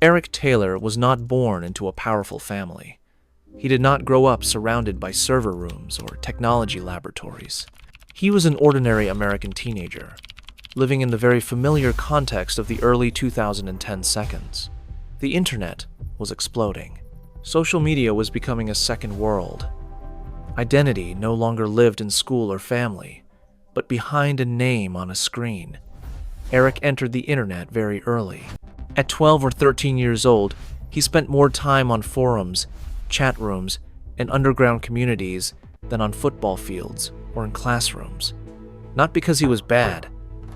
Eric Taylor was not born into a powerful family. He did not grow up surrounded by server rooms or technology laboratories. He was an ordinary American teenager, living in the very familiar context of the early 2010 seconds. The internet was exploding. Social media was becoming a second world. Identity no longer lived in school or family, but behind a name on a screen. Eric entered the internet very early. At 12 or 13 years old, he spent more time on forums, chat rooms, and underground communities than on football fields or in classrooms. Not because he was bad,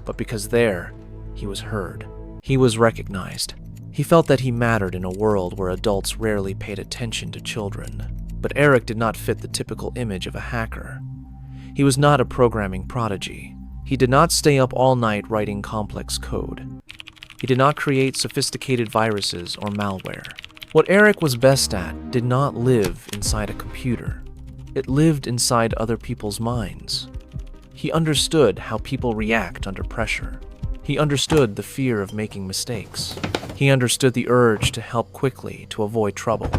but because there, he was heard. He was recognized. He felt that he mattered in a world where adults rarely paid attention to children. But Eric did not fit the typical image of a hacker. He was not a programming prodigy. He did not stay up all night writing complex code. He did not create sophisticated viruses or malware. What Eric was best at did not live inside a computer. It lived inside other people's minds. He understood how people react under pressure. He understood the fear of making mistakes. He understood the urge to help quickly to avoid trouble.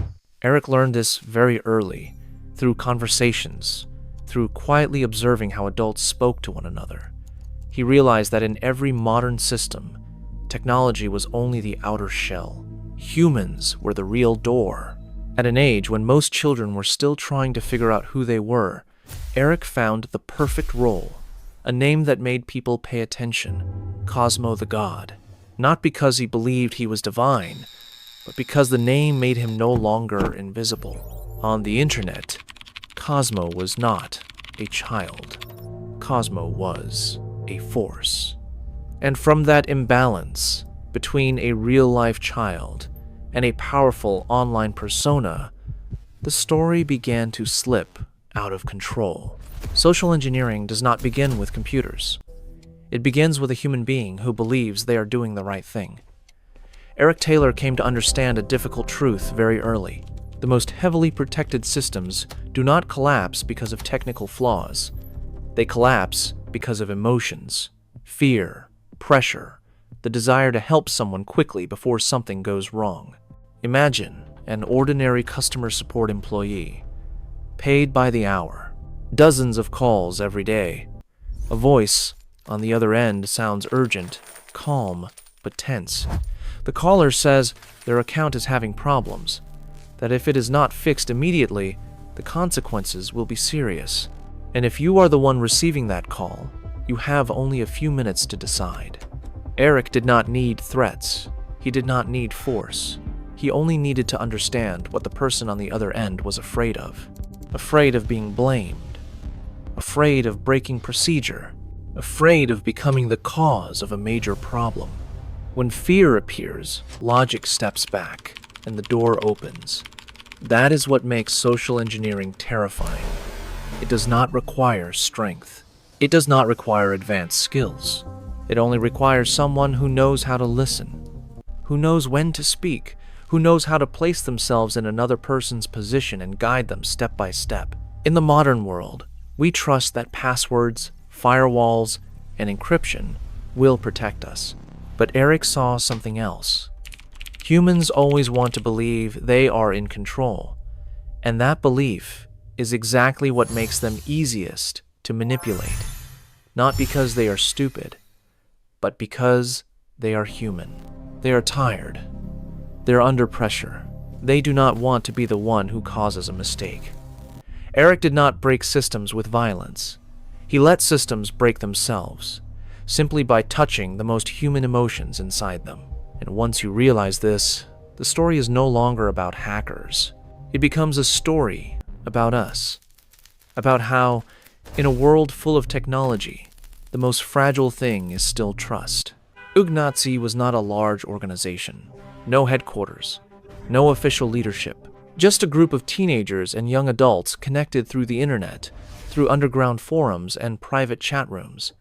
Eric learned this very early, through conversations, through quietly observing how adults spoke to one another. He realized that in every modern system, technology was only the outer shell. Humans were the real door. At an age when most children were still trying to figure out who they were, Eric found the perfect role, a name that made people pay attention, Cosmo the God. Not because he believed he was divine, but because the name made him no longer invisible. On the internet, Cosmo was not a child. Cosmo was a force. And from that imbalance between a real-life child and a powerful online persona, the story began to slip out of control. Social engineering does not begin with computers. It begins with a human being who believes they are doing the right thing. Eric Taylor came to understand a difficult truth very early. The most heavily protected systems do not collapse because of technical flaws. They collapse because of emotions, fear, pressure, the desire to help someone quickly before something goes wrong. Imagine an ordinary customer support employee, paid by the hour, dozens of calls every day. A voice on the other end sounds urgent, calm, but tense. The caller says their account is having problems, that if it is not fixed immediately, the consequences will be serious. And if you are the one receiving that call, you have only a few minutes to decide. Eric did not need threats. He did not need force. He only needed to understand what the person on the other end was afraid of. Afraid of being blamed. Afraid of breaking procedure. Afraid of becoming the cause of a major problem. When fear appears, logic steps back, and the door opens. That is what makes social engineering terrifying. It does not require strength. It does not require advanced skills. It only requires someone who knows how to listen, who knows when to speak, who knows how to place themselves in another person's position and guide them step by step. In the modern world, we trust that passwords, firewalls, and encryption will protect us. But Eric saw something else. Humans always want to believe they are in control, and that belief is exactly what makes them easiest to manipulate. Not because they are stupid, but because they are human. They are tired. They're under pressure. They do not want to be the one who causes a mistake. Eric did not break systems with violence. He let systems break themselves, simply by touching the most human emotions inside them. And once you realize this, the story is no longer about hackers. It becomes a story about us. About how, in a world full of technology, the most fragile thing is still trust. Ugnazi was not a large organization. No headquarters. No official leadership. Just a group of teenagers and young adults connected through the internet, through underground forums and private chat rooms.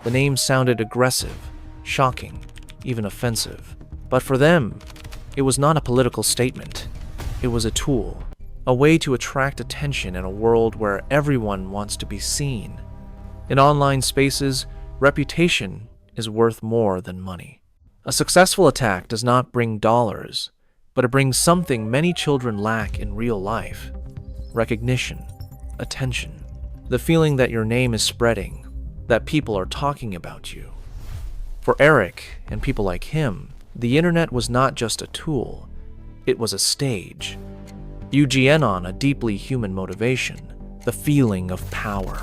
The name sounded aggressive, shocking, even offensive. But for them, it was not a political statement. It was a tool, a way to attract attention in a world where everyone wants to be seen. In online spaces, reputation is worth more than money. A successful attack does not bring dollars, but it brings something many children lack in real life: recognition, attention, the feeling that your name is spreading, that people are talking about you. For Eric and people like him, the internet was not just a tool, it was a stage. UGN a deeply human motivation, the feeling of power.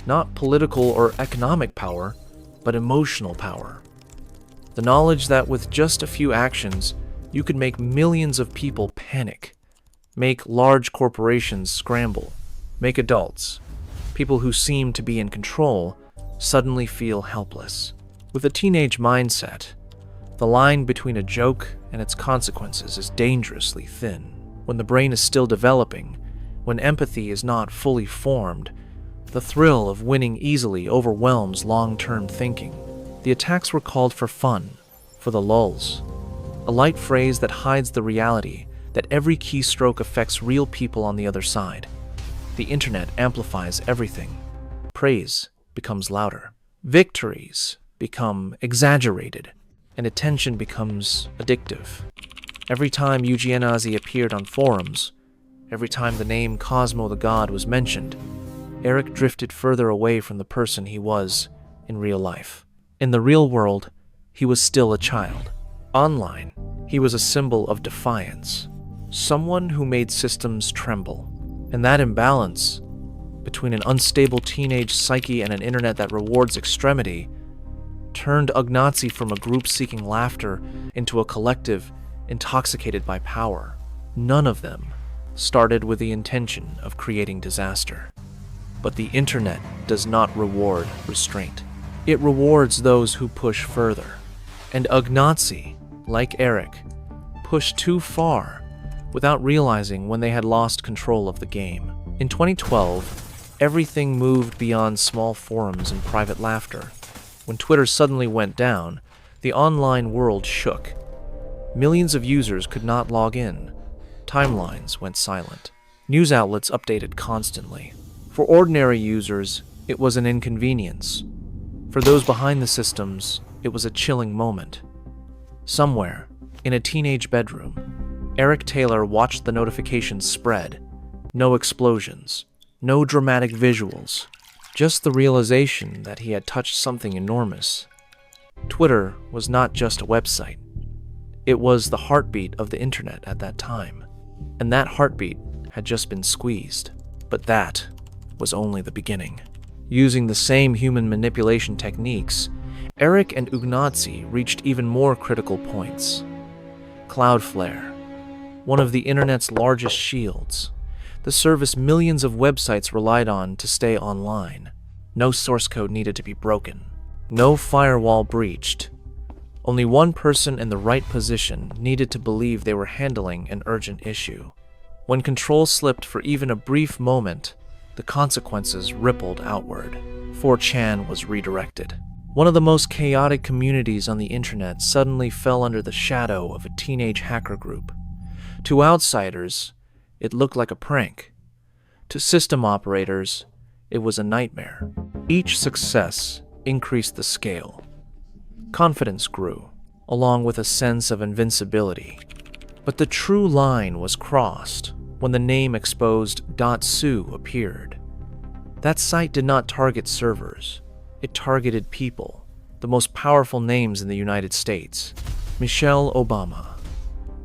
Not political or economic power, but emotional power. The knowledge that with just a few actions, you could make millions of people panic, make large corporations scramble, make adults, people who seem to be in control, suddenly feel helpless. With a teenage mindset, the line between a joke and its consequences is dangerously thin. When the brain is still developing, when empathy is not fully formed, the thrill of winning easily overwhelms long-term thinking. The attacks were called for fun, for the lulz, a light phrase that hides the reality that every keystroke affects real people on the other side. The internet amplifies everything. Praise becomes louder. Victories become exaggerated, and attention becomes addictive. Every time Eugenazi appeared on forums, every time the name Cosmo the God was mentioned, Eric drifted further away from the person he was in real life. In the real world, he was still a child. Online, he was a symbol of defiance, someone who made systems tremble. And that imbalance between an unstable teenage psyche and an internet that rewards extremity turned Ugnazzi from a group seeking laughter into a collective intoxicated by power. None of them started with the intention of creating disaster. But the internet does not reward restraint. It rewards those who push further. And Ugnazzi, like Eric, pushed too far without realizing when they had lost control of the game. In 2012, everything moved beyond small forums and private laughter. When Twitter suddenly went down, the online world shook. Millions of users could not log in. Timelines went silent. News outlets updated constantly. For ordinary users, it was an inconvenience. For those behind the systems, it was a chilling moment. Somewhere, in a teenage bedroom, Eric Taylor watched the notifications spread. No explosions, no dramatic visuals, just the realization that he had touched something enormous. Twitter was not just a website. It was the heartbeat of the internet at that time. And that heartbeat had just been squeezed. But that was only the beginning. Using the same human manipulation techniques, Eric and Ugnazzi reached even more critical points. Cloudflare, one of the internet's largest shields, the service millions of websites relied on to stay online. No source code needed to be broken. No firewall breached. Only one person in the right position needed to believe they were handling an urgent issue. When control slipped for even a brief moment, the consequences rippled outward. 4chan was redirected. One of the most chaotic communities on the internet suddenly fell under the shadow of a teenage hacker group. To outsiders, it looked like a prank. To system operators, it was a nightmare. Each success increased the scale. Confidence grew, along with a sense of invincibility. But the true line was crossed when the name exposed .su appeared. That site did not target servers. It targeted people, the most powerful names in the United States. Michelle Obama,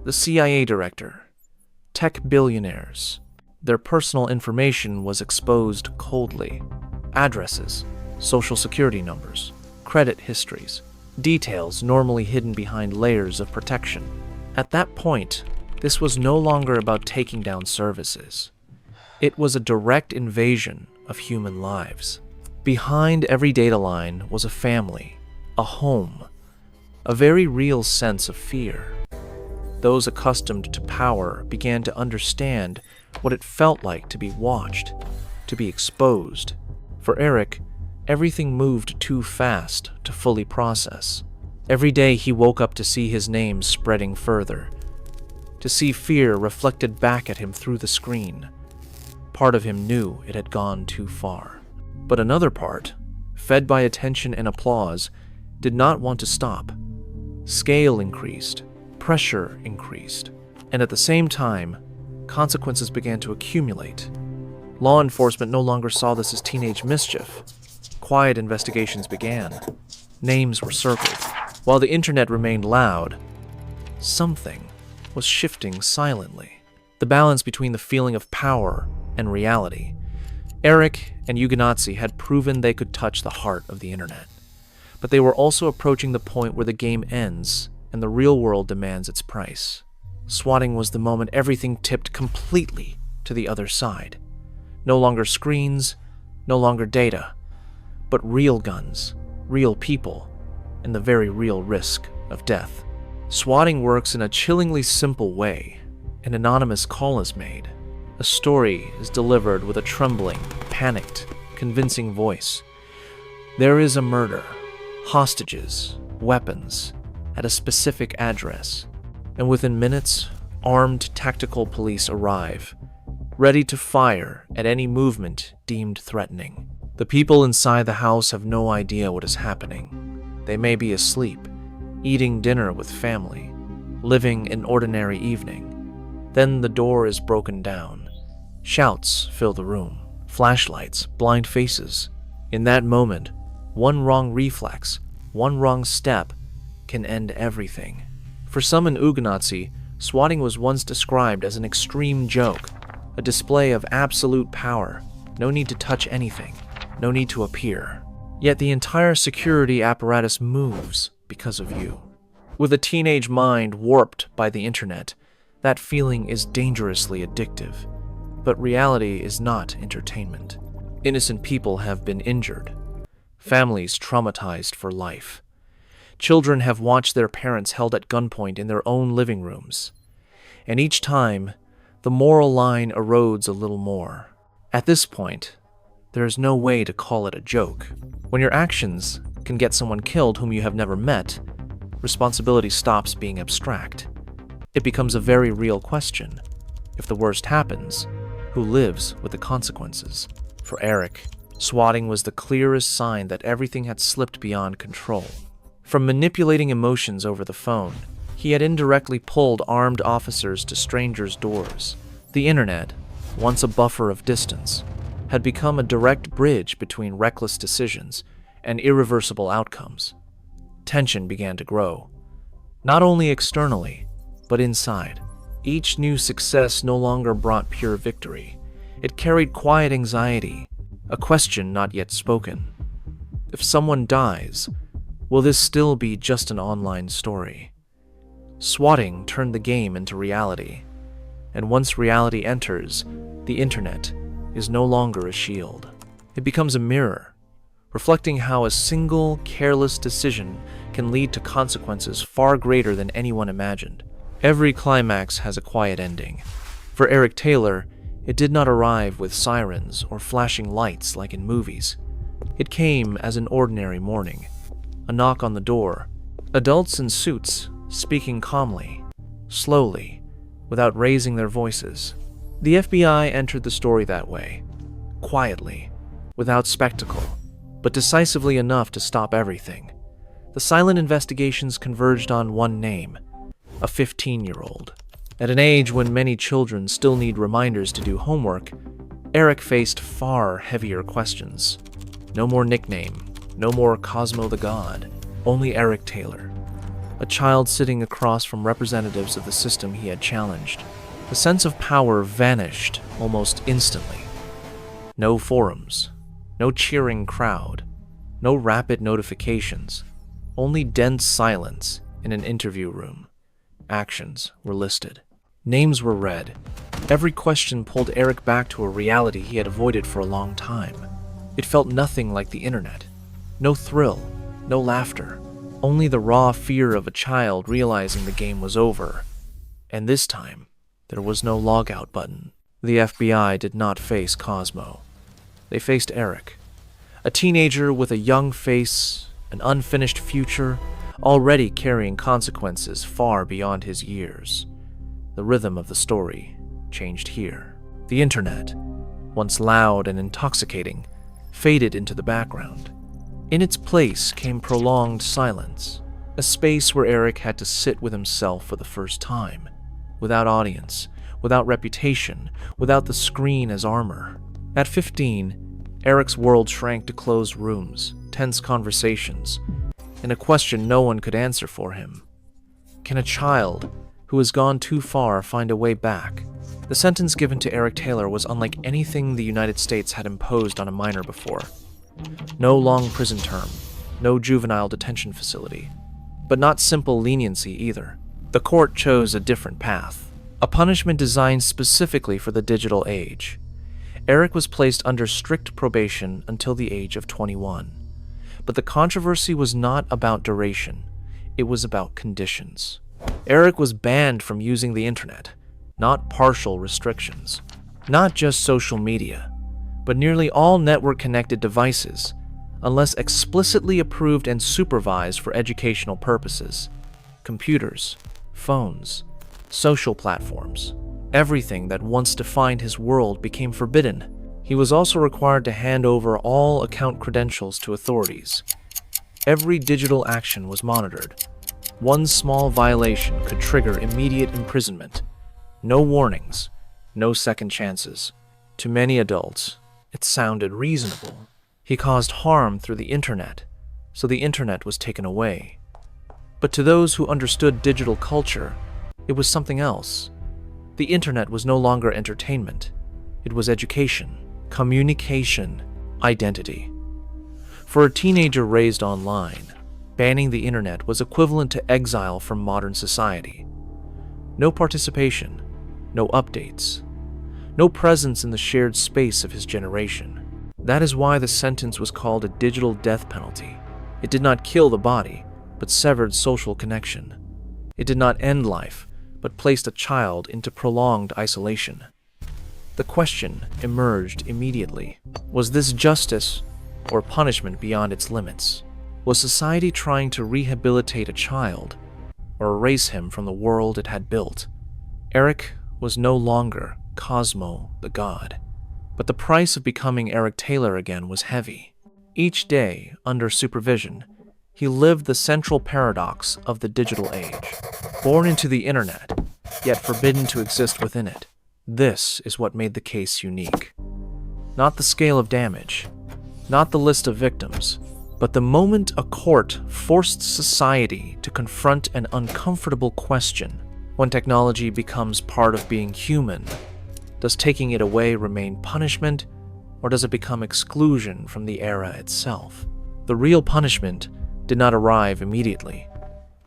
the CIA director, tech billionaires. Their personal information was exposed coldly. Addresses, social security numbers, credit histories, details normally hidden behind layers of protection. At that point, this was no longer about taking down services. It was a direct invasion of human lives. Behind every data line was a family, a home, a very real sense of fear. Those accustomed to power began to understand what it felt like to be watched, to be exposed. For Eric, everything moved too fast to fully process. Every day he woke up to see his name spreading further, to see fear reflected back at him through the screen. Part of him knew it had gone too far. But another part, fed by attention and applause, did not want to stop. Scale increased, pressure increased, and at the same time, consequences began to accumulate. Law enforcement no longer saw this as teenage mischief. Quiet investigations began. Names were circled. While the internet remained loud, something was shifting silently. The balance between the feeling of power and reality. Eric and Uganazzi had proven they could touch the heart of the internet. But they were also approaching the point where the game ends and the real world demands its price. Swatting was the moment everything tipped completely to the other side. No longer screens, no longer data, but real guns, real people, and the very real risk of death. Swatting works in a chillingly simple way. An anonymous call is made. A story is delivered with a trembling, panicked, convincing voice. There is a murder, hostages, weapons, at a specific address, and within minutes, armed tactical police arrive, ready to fire at any movement deemed threatening. The people inside the house have no idea what is happening. They may be asleep, eating dinner with family, living an ordinary evening. Then the door is broken down. Shouts fill the room, flashlights, blind faces. In that moment, one wrong reflex, one wrong step can end everything. For some in Uganazzi, swatting was once described as an extreme joke, a display of absolute power, no need to touch anything, no need to appear. Yet the entire security apparatus moves because of you. With a teenage mind warped by the internet, that feeling is dangerously addictive. But reality is not entertainment. Innocent people have been injured. Families traumatized for life. Children have watched their parents held at gunpoint in their own living rooms. And each time, the moral line erodes a little more. At this point, there is no way to call it a joke. When your actions can get someone killed whom you have never met, responsibility stops being abstract. It becomes a very real question. If the worst happens, who lives with the consequences? For Eric, swatting was the clearest sign that everything had slipped beyond control. From manipulating emotions over the phone, he had indirectly pulled armed officers to strangers' doors. The internet, once a buffer of distance, had become a direct bridge between reckless decisions and irreversible outcomes. Tension began to grow, not only externally, but inside. Each new success no longer brought pure victory. It carried quiet anxiety, a question not yet spoken. If someone dies, will this still be just an online story? Swatting turned the game into reality, and once reality enters, the internet is no longer a shield. It becomes a mirror, reflecting how a single, careless decision can lead to consequences far greater than anyone imagined. Every climax has a quiet ending. For Eric Taylor, it did not arrive with sirens or flashing lights like in movies. It came as an ordinary morning. A knock on the door. Adults in suits speaking calmly, slowly, without raising their voices. The FBI entered the story that way, quietly, without spectacle, but decisively enough to stop everything. The silent investigations converged on one name, a 15-year-old. At an age when many children still need reminders to do homework, Eric faced far heavier questions. No more nickname, no more Cosmo the God, only Eric Taylor, a child sitting across from representatives of the system he had challenged. The sense of power vanished almost instantly. No forums, no cheering crowd, no rapid notifications, only dense silence in an interview room. Actions were listed. Names were read. Every question pulled Eric back to a reality he had avoided for a long time. It felt nothing like the internet. No thrill, no laughter, only the raw fear of a child realizing the game was over. And this time, there was no logout button. The FBI did not face Cosmo. They faced Eric, a teenager with a young face, an unfinished future, already carrying consequences far beyond his years. The rhythm of the story changed here. The internet, once loud and intoxicating, faded into the background. In its place came prolonged silence, A space where Eric had to sit with himself for the first time, without audience, without reputation, without the screen as armor. At 15, Eric's world shrank to closed rooms, tense conversations, and a question no one could answer for him. Can a child who has gone too far find a way back? The sentence given to Eric Taylor was unlike anything the United States had imposed on a minor before. No long prison term, no juvenile detention facility, but not simple leniency either. The court chose a different path, a punishment designed specifically for the digital age. Eric was placed under strict probation until the age of 21. But the controversy was not about duration, it was about conditions. Eric was banned from using the internet, not partial restrictions. Not just social media, but nearly all network-connected devices, unless explicitly approved and supervised for educational purposes. Computers, phones, social platforms, everything that once defined his world became forbidden. He was also required to hand over all account credentials to authorities. Every digital action was monitored. One small violation could trigger immediate imprisonment. No warnings, no second chances. To many adults, it sounded reasonable. He caused harm through the internet, so the internet was taken away. But to those who understood digital culture, it was something else. The internet was no longer entertainment. It was education, communication, identity. For a teenager raised online, banning the internet was equivalent to exile from modern society. No participation, no updates, no presence in the shared space of his generation. That is why the sentence was called a digital death penalty. It did not kill the body, but severed social connection. It did not end life, but placed a child into prolonged isolation. The question emerged immediately. Was this justice or punishment beyond its limits? Was society trying to rehabilitate a child or erase him from the world it had built? Eric was no longer Cosmo the God, but the price of becoming Eric Taylor again was heavy. Each day, under supervision, he lived the central paradox of the digital age. Born into the internet, yet forbidden to exist within it. This is what made the case unique. Not the scale of damage, not the list of victims, but the moment a court forced society to confront an uncomfortable question. When technology becomes part of being human, does taking it away remain punishment, or does it become exclusion from the era itself? The real punishment did not arrive immediately.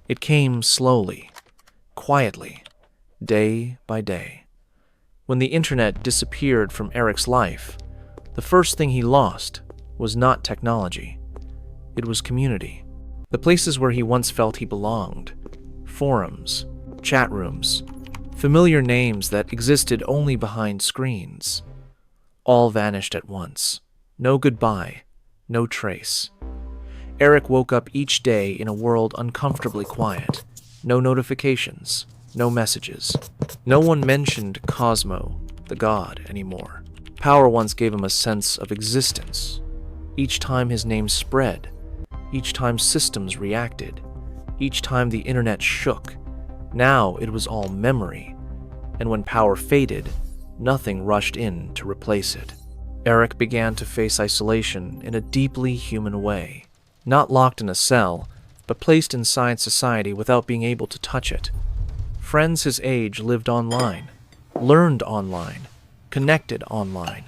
It came slowly, quietly, day by day. When the internet disappeared from Eric's life, the first thing he lost was not technology. It was community. The places where he once felt he belonged. Forums, chat rooms, familiar names that existed only behind screens. All vanished at once. No goodbye, no trace. Eric woke up each day in a world uncomfortably quiet. No notifications, no messages. No one mentioned Cosmo the God anymore. Power once gave him a sense of existence. Each time his name spread, each time systems reacted, each time the internet shook, now it was all memory. And when power faded, nothing rushed in to replace it. Eric began to face isolation in a deeply human way. Not locked in a cell, but placed inside society without being able to touch it. Friends his age lived online, learned online, connected online.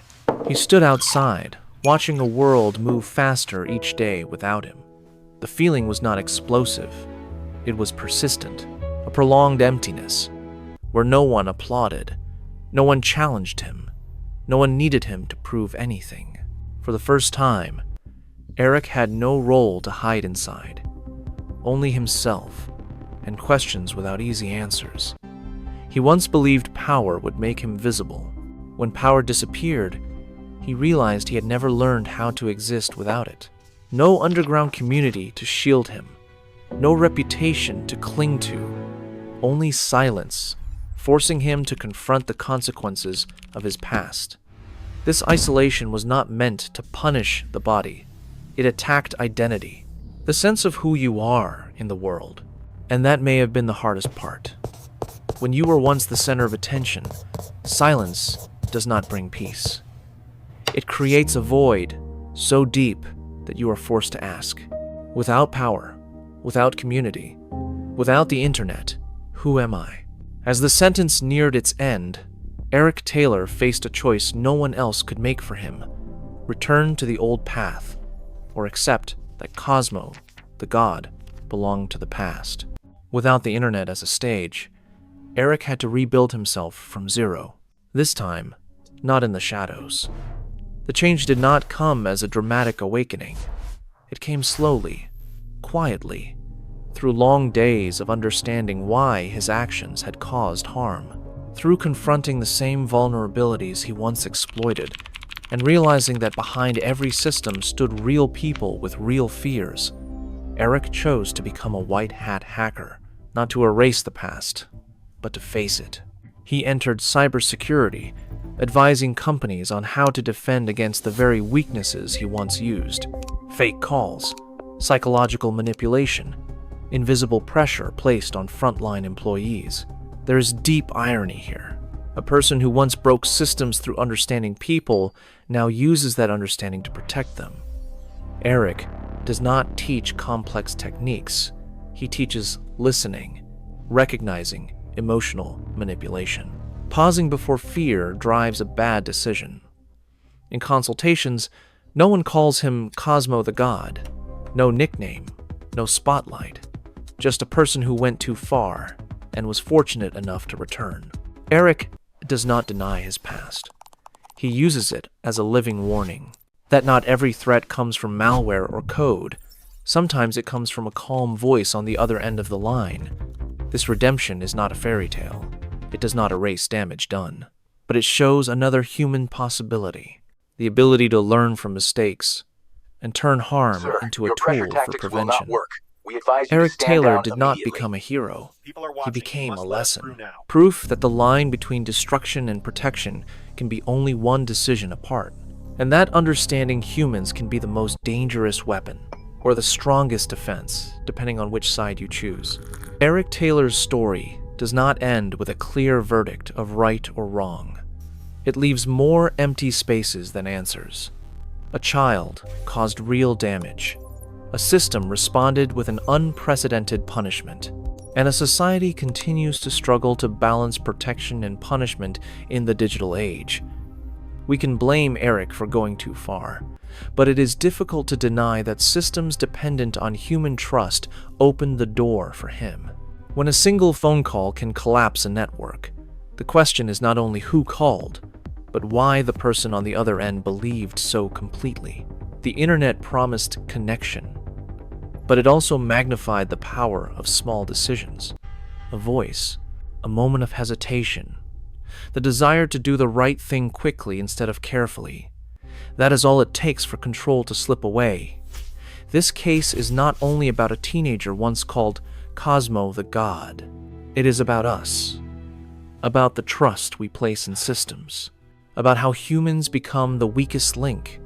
He stood outside, watching a world move faster each day without him. The feeling was not explosive. It was persistent, a prolonged emptiness, where no one applauded, no one challenged him, no one needed him to prove anything. For the first time, Eric had no role to hide inside, only himself, and questions without easy answers. He once believed power would make him visible. When power disappeared, he realized he had never learned how to exist without it. No underground community to shield him, no reputation to cling to, only silence, forcing him to confront the consequences of his past. This isolation was not meant to punish the body. It attacked identity. The sense of who you are in the world. And that may have been the hardest part. When you were once the center of attention, silence does not bring peace. It creates a void so deep that you are forced to ask. Without power, without community, without the internet, who am I? As the sentence neared its end, Eric Taylor faced a choice no one else could make for him: return to the old path, or accept that Cosmo, the God, belonged to the past. Without the internet as a stage, Eric had to rebuild himself from zero. This time, not in the shadows. The change did not come as a dramatic awakening. It came slowly, quietly, through long days of understanding why his actions had caused harm, through confronting the same vulnerabilities he once exploited, and realizing that behind every system stood real people with real fears. Eric chose to become a white-hat hacker, not to erase the past, but to face it. He entered cybersecurity, advising companies on how to defend against the very weaknesses he once used: fake calls, psychological manipulation, invisible pressure placed on frontline employees. There is deep irony here. A person who once broke systems through understanding people now uses that understanding to protect them. Eric does not teach complex techniques. He teaches listening, recognizing emotional manipulation. Pausing before fear drives a bad decision. In consultations, no one calls him Cosmo the God. No nickname, no spotlight. Just a person who went too far and was fortunate enough to return. Eric does not deny his past. He uses it as a living warning that not every threat comes from malware or code. Sometimes it comes from a calm voice on the other end of the line. This redemption is not a fairy tale. It does not erase damage done, but it shows another human possibility: the ability to learn from mistakes and turn harm into a tool for prevention. Eric Taylor did not become a hero. He became a lesson. Proof that the line between destruction and protection can be only one decision apart, and that understanding humans can be the most dangerous weapon, or the strongest defense, depending on which side you choose. Eric Taylor's story does not end with a clear verdict of right or wrong. It leaves more empty spaces than answers. A child caused real damage. A system responded with an unprecedented punishment. And a society continues to struggle to balance protection and punishment in the digital age. We can blame Eric for going too far, but it is difficult to deny that systems dependent on human trust opened the door for him. When a single phone call can collapse a network, the question is not only who called, but why the person on the other end believed so completely. The internet promised connection, but it also magnified the power of small decisions. A voice, a moment of hesitation, the desire to do the right thing quickly instead of carefully. That is all it takes for control to slip away. This case is not only about a teenager once called Cosmo the God. It is about us, about the trust we place in systems, about how humans become the weakest link,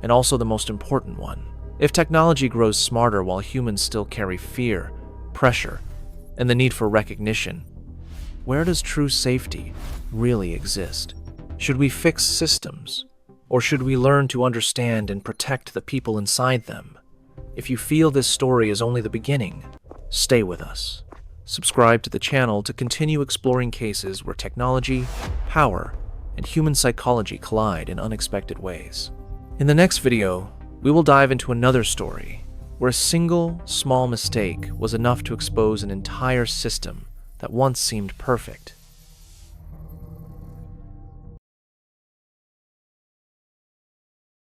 and also the most important one. If technology grows smarter while humans still carry fear, pressure, and the need for recognition, where does true safety really exist? Should we fix systems, or should we learn to understand and protect the people inside them? If you feel this story is only the beginning, stay with us. Subscribe to the channel to continue exploring cases where technology, power, and human psychology collide in unexpected ways. In the next video, we will dive into another story where a single, small mistake was enough to expose an entire system that once seemed perfect.